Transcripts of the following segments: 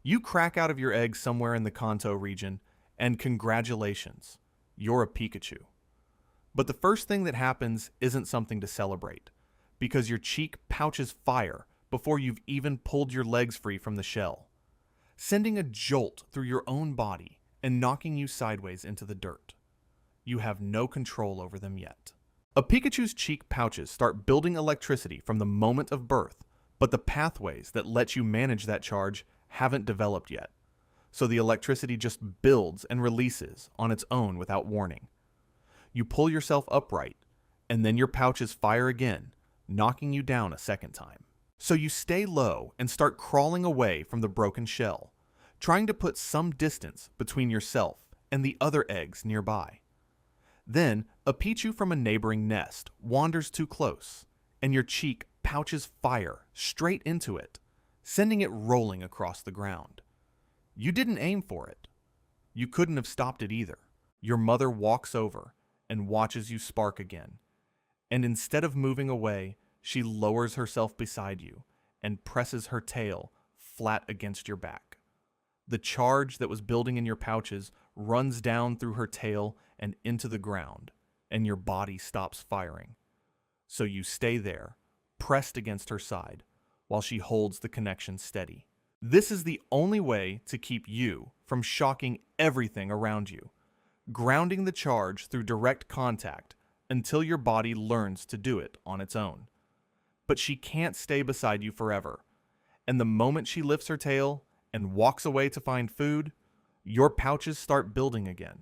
You crack out of your egg somewhere in the Kanto region, and congratulations, you're a Pikachu. But the first thing that happens isn't something to celebrate, because your cheek pouches fire before you've even pulled your legs free from the shell, sending a jolt through your own body and knocking you sideways into the dirt. You have no control over them yet. A Pikachu's cheek pouches start building electricity from the moment of birth, but the pathways that let you manage that charge haven't developed yet. So the electricity just builds and releases on its own without warning. You pull yourself upright, and then your pouches fire again, knocking you down a second time. So you stay low and start crawling away from the broken shell, trying to put some distance between yourself and the other eggs nearby. Then, a Pichu from a neighboring nest wanders too close, and your cheek pouches fire straight into it, sending it rolling across the ground. You didn't aim for it. You couldn't have stopped it either. Your mother walks over and watches you spark again, and instead of moving away, she lowers herself beside you and presses her tail flat against your back. The charge that was building in your pouches runs down through her tail and into the ground, and your body stops firing. So you stay there, pressed against her side, while she holds the connection steady. This is the only way to keep you from shocking everything around you, grounding the charge through direct contact until your body learns to do it on its own. But she can't stay beside you forever, and the moment she lifts her tail and walks away to find food, your pouches start building again.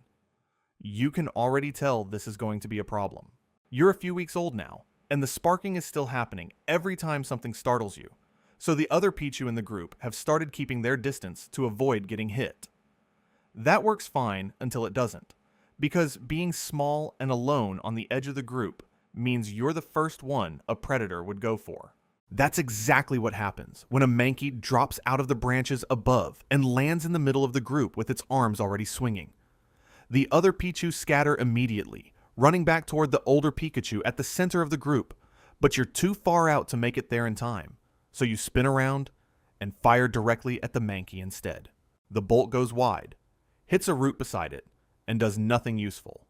You can already tell this is going to be a problem. You're a few weeks old now, and the sparking is still happening every time something startles you, so the other Pichu in the group have started keeping their distance to avoid getting hit. That works fine until it doesn't, because being small and alone on the edge of the group means you're the first one a predator would go for. That's exactly what happens when a Mankey drops out of the branches above and lands in the middle of the group with its arms already swinging. The other Pichu scatter immediately, running back toward the older Pikachu at the center of the group, but you're too far out to make it there in time, so you spin around and fire directly at the Mankey instead. The bolt goes wide, hits a root beside it, and does nothing useful.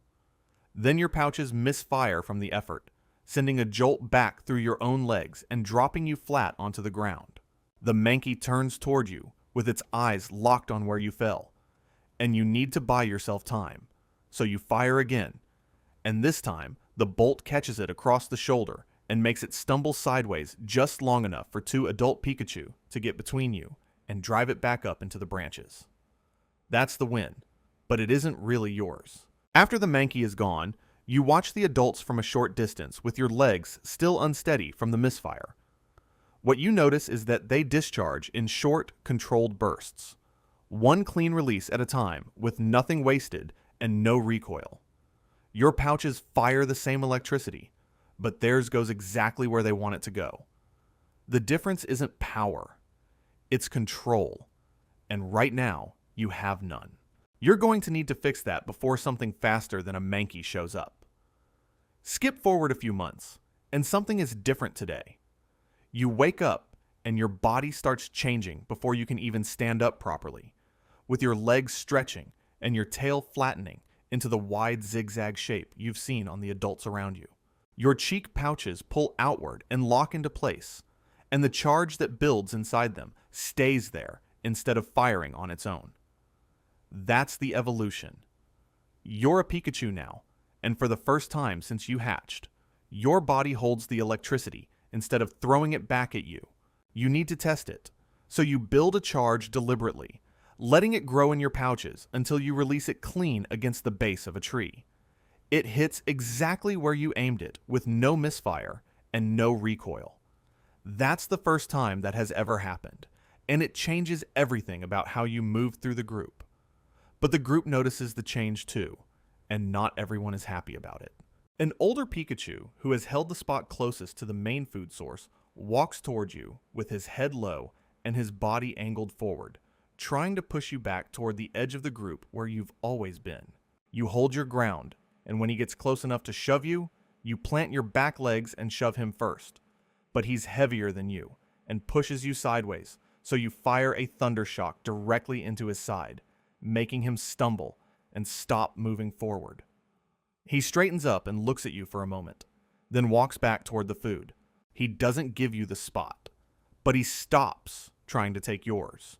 Then your pouches misfire from the effort, sending a jolt back through your own legs and dropping you flat onto the ground. The Mankey turns toward you with its eyes locked on where you fell, and you need to buy yourself time, so you fire again, and this time the bolt catches it across the shoulder and makes it stumble sideways just long enough for two adult Pikachu to get between you and drive it back up into the branches. That's the win, but it isn't really yours. After the Mankey is gone, you watch the adults from a short distance with your legs still unsteady from the misfire. What you notice is that they discharge in short, controlled bursts, one clean release at a time with nothing wasted and no recoil. Your pouches fire the same electricity, but theirs goes exactly where they want it to go. The difference isn't power, it's control, and right now you have none. You're going to need to fix that before something faster than a Mankey shows up. Skip forward a few months, and something is different today. You wake up, and your body starts changing before you can even stand up properly, with your legs stretching and your tail flattening into the wide zigzag shape you've seen on the adults around you. Your cheek pouches pull outward and lock into place, and the charge that builds inside them stays there instead of firing on its own. That's the evolution. You're a Pikachu now, and for the first time since you hatched, your body holds the electricity instead of throwing it back at you. You need to test it, so you build a charge deliberately, letting it grow in your pouches until you release it clean against the base of a tree. It hits exactly where you aimed it with no misfire and no recoil. That's the first time that has ever happened, and it changes everything about how you move through the group. But the group notices the change too, and not everyone is happy about it. An older Pikachu, who has held the spot closest to the main food source, walks towards you with his head low and his body angled forward, trying to push you back toward the edge of the group where you've always been. You hold your ground, and when he gets close enough to shove you, you plant your back legs and shove him first. But he's heavier than you and pushes you sideways, So you fire a thundershock directly into his side, making him stumble and stop moving forward. He straightens up and looks at you for a moment, then walks back toward the food. He doesn't give you the spot, but he stops trying to take yours.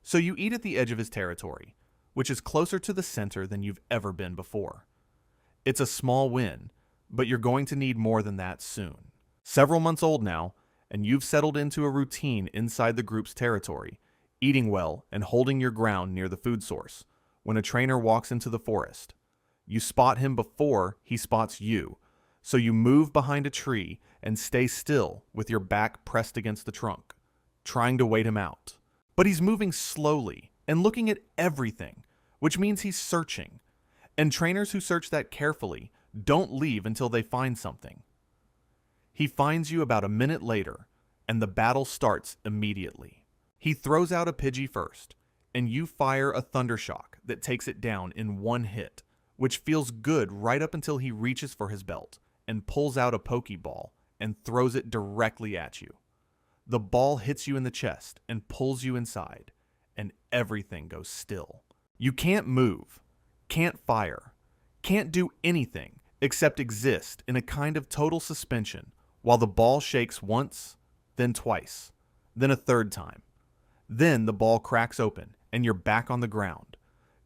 So you eat at the edge of his territory, which is closer to the center than you've ever been before. It's a small win, but you're going to need more than that soon. Several months old now, and you've settled into a routine inside the group's territory, eating well and holding your ground near the food source. When a trainer walks into the forest, you spot him before he spots you, so you move behind a tree and stay still with your back pressed against the trunk, trying to wait him out. But he's moving slowly and looking at everything, which means he's searching. And trainers who search that carefully don't leave until they find something. He finds you about a minute later, and the battle starts immediately. He throws out a Pidgey first, and you fire a thundershock that takes it down in one hit, which feels good right up until he reaches for his belt and pulls out a Pokeball and throws it directly at you. The ball hits you in the chest and pulls you inside, and everything goes still. You can't move, can't fire, can't do anything except exist in a kind of total suspension while the ball shakes once, then twice, then a third time. Then the ball cracks open and you're back on the ground,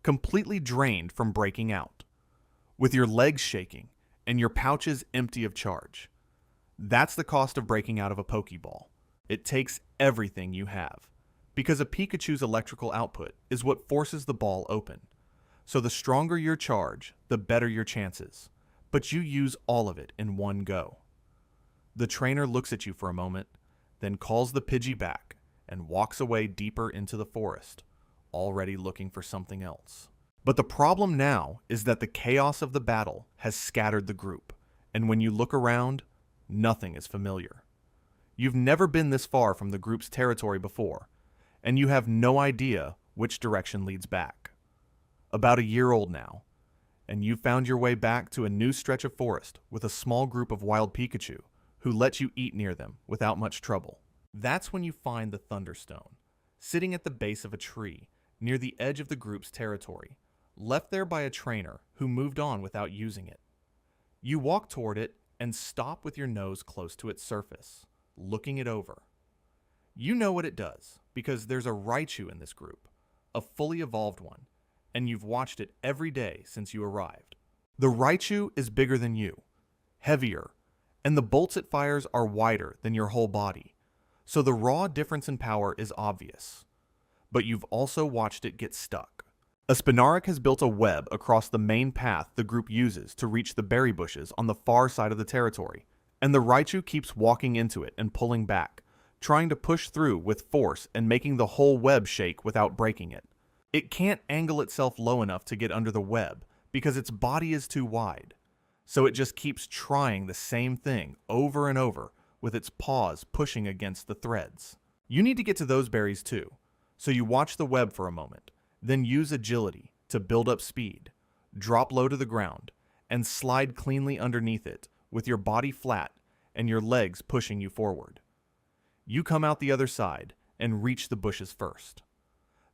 completely drained from breaking out, with your legs shaking and your pouches empty of charge. That's the cost of breaking out of a Pokeball. It takes everything you have, because a Pikachu's electrical output is what forces the ball open. So the stronger your charge, the better your chances, but you use all of it in one go. The trainer looks at you for a moment, then calls the Pidgey back and walks away deeper into the forest, already looking for something else. But the problem now is that the chaos of the battle has scattered the group, and when you look around, nothing is familiar. You've never been this far from the group's territory before, and you have no idea which direction leads back. About a year old now, and you've found your way back to a new stretch of forest with a small group of wild Pikachu who let you eat near them without much trouble. That's when you find the Thunderstone, sitting at the base of a tree near the edge of the group's territory, left there by a trainer who moved on without using it. You walk toward it and stop with your nose close to its surface, looking it over. You know what it does, because there's a Raichu in this group, a fully evolved one, and you've watched it every day since you arrived. The Raichu is bigger than you, heavier, and the bolts it fires are wider than your whole body, so the raw difference in power is obvious. But you've also watched it get stuck. A Spinarak has built a web across the main path the group uses to reach the berry bushes on the far side of the territory, and the Raichu keeps walking into it and pulling back, trying to push through with force and making the whole web shake without breaking it. It can't angle itself low enough to get under the web because its body is too wide, so it just keeps trying the same thing over and over with its paws pushing against the threads. You need to get to those berries too, so you watch the web for a moment, then use agility to build up speed, drop low to the ground, and slide cleanly underneath it with your body flat and your legs pushing you forward. You come out the other side and reach the bushes first.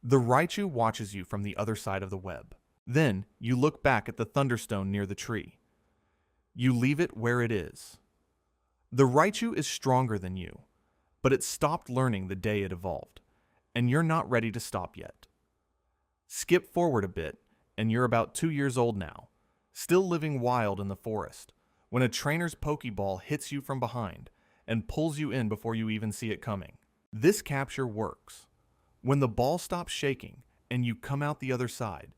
The Raichu watches you from the other side of the web. Then you look back at the Thunderstone near the tree. You leave it where it is. The Raichu is stronger than you, but it stopped learning the day it evolved, and you're not ready to stop yet. Skip forward a bit, and you're about 2 years old now, still living wild in the forest, when a trainer's Pokeball hits you from behind and pulls you in before you even see it coming. This capture works. When the ball stops shaking and you come out the other side,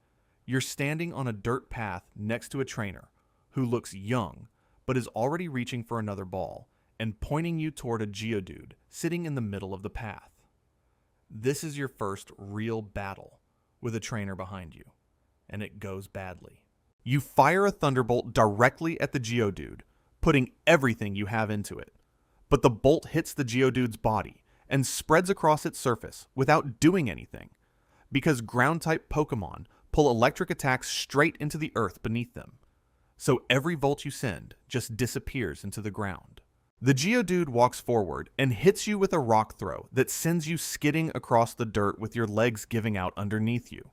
you're standing on a dirt path next to a trainer who looks young but is already reaching for another ball and pointing you toward a Geodude sitting in the middle of the path. This is your first real battle with a trainer behind you, and it goes badly. You fire a Thunderbolt directly at the Geodude, putting everything you have into it, but the bolt hits the Geodude's body and spreads across its surface without doing anything, because ground-type Pokemon pull electric attacks straight into the earth beneath them, so every volt you send just disappears into the ground. The Geodude walks forward and hits you with a rock throw that sends you skidding across the dirt with your legs giving out underneath you.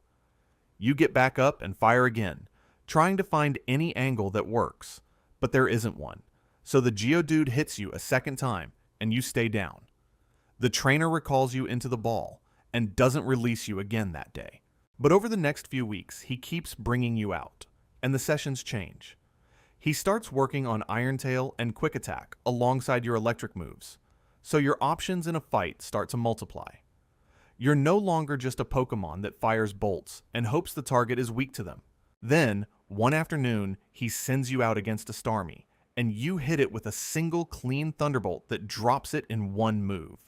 You get back up and fire again, trying to find any angle that works, but there isn't one. So the Geodude hits you a second time and you stay down. The trainer recalls you into the ball and doesn't release you again that day. But over the next few weeks, he keeps bringing you out, and the sessions change. He starts working on Iron Tail and Quick Attack alongside your electric moves, so your options in a fight start to multiply. You're no longer just a Pokemon that fires bolts and hopes the target is weak to them. Then, one afternoon, he sends you out against a Starmie, and you hit it with a single clean Thunderbolt that drops it in one move.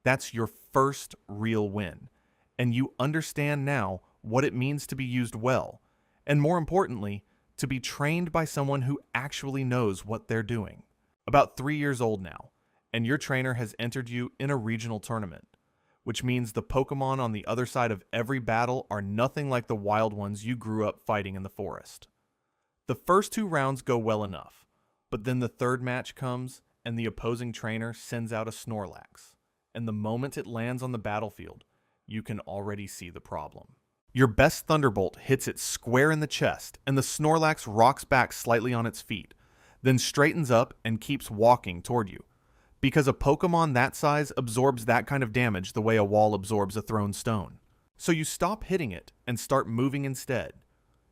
That's your first real win, and you understand now what it means to be used well, and more importantly, to be trained by someone who actually knows what they're doing. About 3 years old now, and your trainer has entered you in a regional tournament, which means the Pokemon on the other side of every battle are nothing like the wild ones you grew up fighting in the forest. The first 2 rounds go well enough, but then the third match comes and the opposing trainer sends out a Snorlax, and the moment it lands on the battlefield, you can already see the problem. Your best Thunderbolt hits it square in the chest, and the Snorlax rocks back slightly on its feet, then straightens up and keeps walking toward you, because a Pokemon that size absorbs that kind of damage the way a wall absorbs a thrown stone. So you stop hitting it and start moving instead,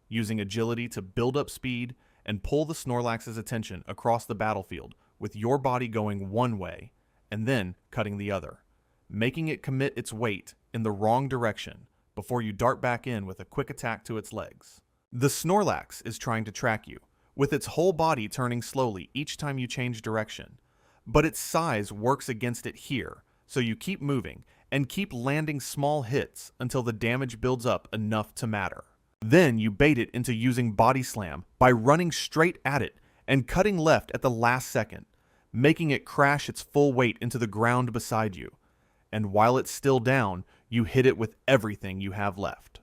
using agility to build up speed and pull the Snorlax's attention across the battlefield with your body going one way and then cutting the other, making it commit its weight in the wrong direction before you dart back in with a quick attack to its legs. The Snorlax is trying to track you, with its whole body turning slowly each time you change direction, but its size works against it here, so you keep moving and keep landing small hits until the damage builds up enough to matter. Then you bait it into using Body Slam by running straight at it and cutting left at the last second, making it crash its full weight into the ground beside you. And while it's still down, you hit it with everything you have left.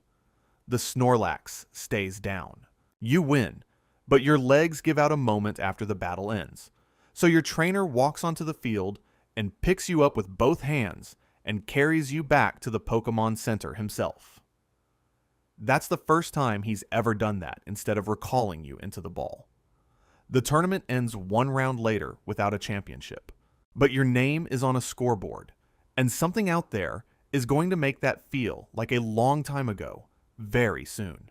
The Snorlax stays down. You win, but your legs give out a moment after the battle ends. So your trainer walks onto the field and picks you up with both hands and carries you back to the Pokemon Center himself. That's the first time he's ever done that instead of recalling you into the ball. The tournament ends 1 round later without a championship, but your name is on a scoreboard, and something out there is going to make that feel like a long time ago, very soon.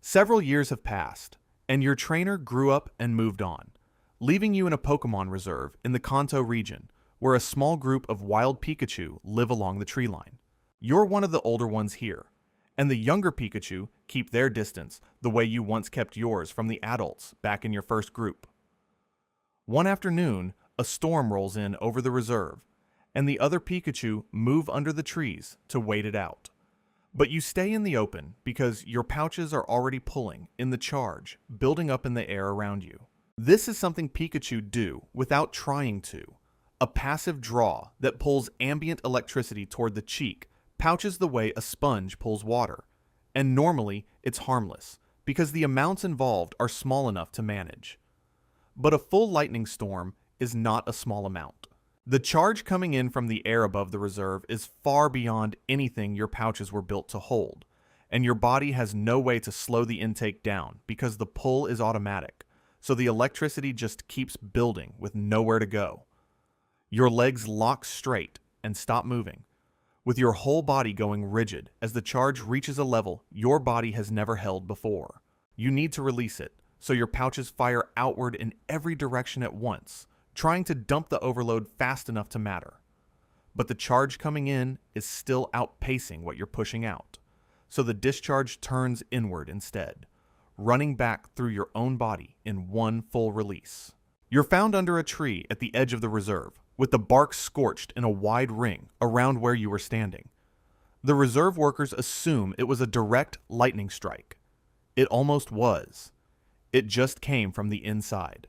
Several years have passed, and your trainer grew up and moved on, leaving you in a Pokemon reserve in the Kanto region, where a small group of wild Pikachu live along the tree line. You're one of the older ones here, and the younger Pikachu keep their distance the way you once kept yours from the adults back in your first group. One afternoon, a storm rolls in over the reserve, and the other Pikachu move under the trees to wait it out. But you stay in the open because your pouches are already pulling in the charge, building up in the air around you. This is something Pikachu do without trying to. A passive draw that pulls ambient electricity toward the cheek pouches the way a sponge pulls water. And normally, it's harmless, because the amounts involved are small enough to manage. But a full lightning storm is not a small amount. The charge coming in from the air above the reserve is far beyond anything your pouches were built to hold, and your body has no way to slow the intake down because the pull is automatic, so the electricity just keeps building with nowhere to go. Your legs lock straight and stop moving, with your whole body going rigid as the charge reaches a level your body has never held before. You need to release it, so your pouches fire outward in every direction at once, trying to dump the overload fast enough to matter. But the charge coming in is still outpacing what you're pushing out, so the discharge turns inward instead, running back through your own body in one full release. You're found under a tree at the edge of the reserve, with the bark scorched in a wide ring around where you were standing. The reserve workers assume it was a direct lightning strike. It almost was. It just came from the inside.